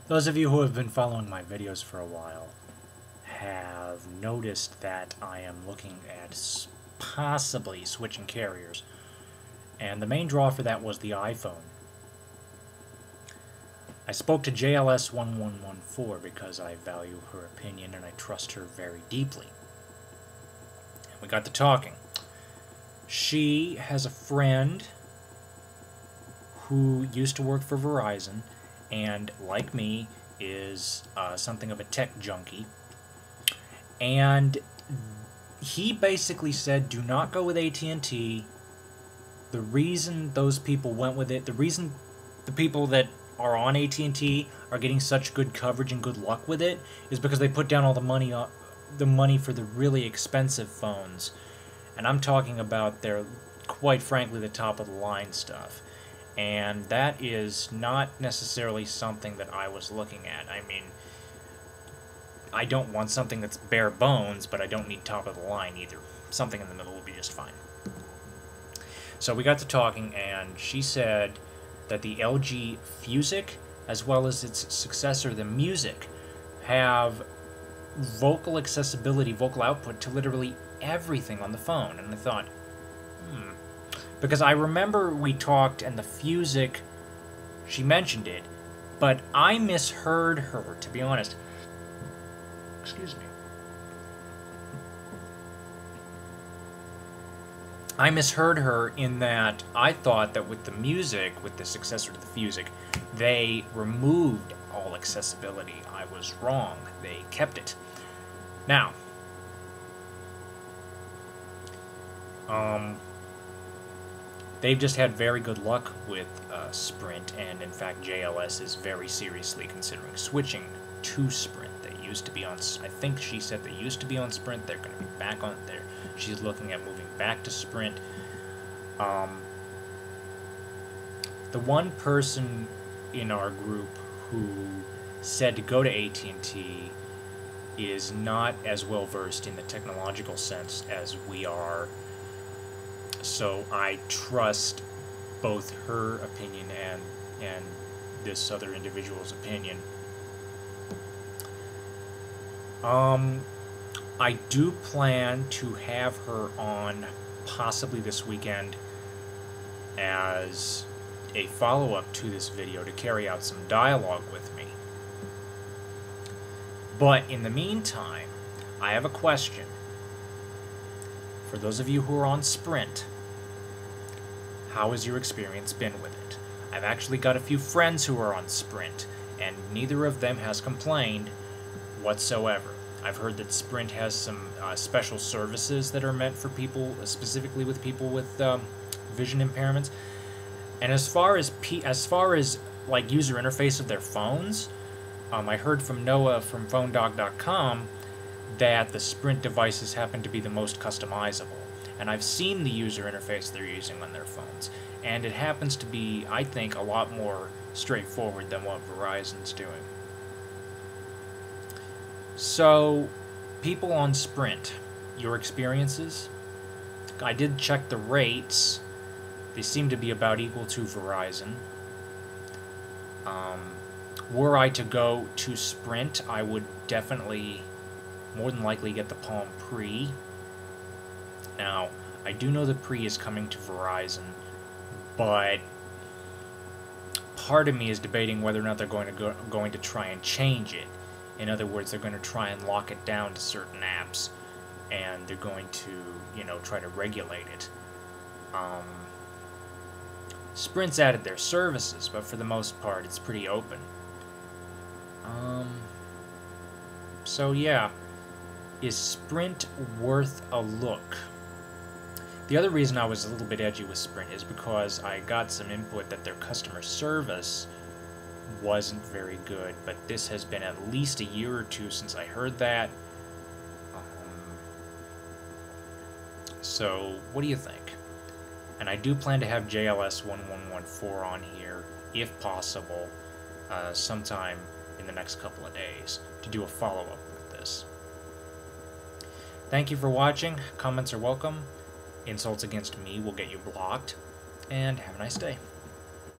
Those of you who have been following my videos for a while have noticed that I am looking at possibly switching carriers, and the main draw for that was the iPhone. I spoke to JLS1114 because I value her opinion and I trust her very deeply. And we got to talking. She has a friend who used to work for Verizon and, like me, is something of a tech junkie. And he basically said, do not go with AT&T. The reason those people went with it, the reason the people that are on AT&T are getting such good coverage and good luck with it is because they put down all the money for the really expensive phones. And I'm talking about their, quite frankly, the top of the line stuff. And that is not necessarily something that I was looking at. I mean, I don't want something that's bare bones, but I don't need top of the line either. Something in the middle will be just fine. So we got to talking, and she said that the LG Fusic, as well as its successor, the Music, have vocal accessibility, vocal output to literally everything on the phone. And I thought, because I remember we talked and the Fusic, she mentioned it, but I misheard her, to be honest. Excuse me. I misheard her in that I thought that with the Music, with the successor to the Fusic, they removed all accessibility. I was wrong. They kept it. Now, they've just had very good luck with Sprint, and in fact JLS is very seriously considering switching to Sprint. They used to be on, I think she said they used to be on Sprint, they're going to be back on there. She's looking at moving back to Sprint. The one person in our group who said to go to AT&T is not as well versed in the technological sense as we are. So I trust both her opinion and this other individual's opinion. I do plan to have her on possibly this weekend as a follow-up to this video to carry out some dialogue with me. But in the meantime, I have a question. For those of you who are on Sprint, how has your experience been with it? I've actually got a few friends who are on Sprint, and neither of them has complained whatsoever. I've heard that Sprint has some special services that are meant for people, specifically with people with vision impairments. And as far as like user interface of their phones, I heard from Noah from PhoneDoc.com that the Sprint devices happen to be the most customizable. And I've seen the user interface they're using on their phones, and it happens to be, I think, a lot more straightforward than what Verizon's doing. So, people on Sprint, your experiences? I did check the rates. They seem to be about equal to Verizon. Were I to go to Sprint, I would definitely, more than likely, get the Palm Pre. Now, I do know the Pre is coming to Verizon, but part of me is debating whether or not they're going to try and change it. In other words, they're going to try and lock it down to certain apps, and they're going to, you know, try to regulate it. Sprint's added their services, but for the most part, it's pretty open. So yeah, is Sprint worth a look? The other reason I was a little bit edgy with Sprint is because I got some input that their customer service wasn't very good, but this has been at least a year or two since I heard that. So, what do you think? And I do plan to have JLS1114 on here, if possible, sometime in the next couple of days, to do a follow-up with this. Thank you for watching. Comments are welcome. Insults against me will get you blocked. And have a nice day.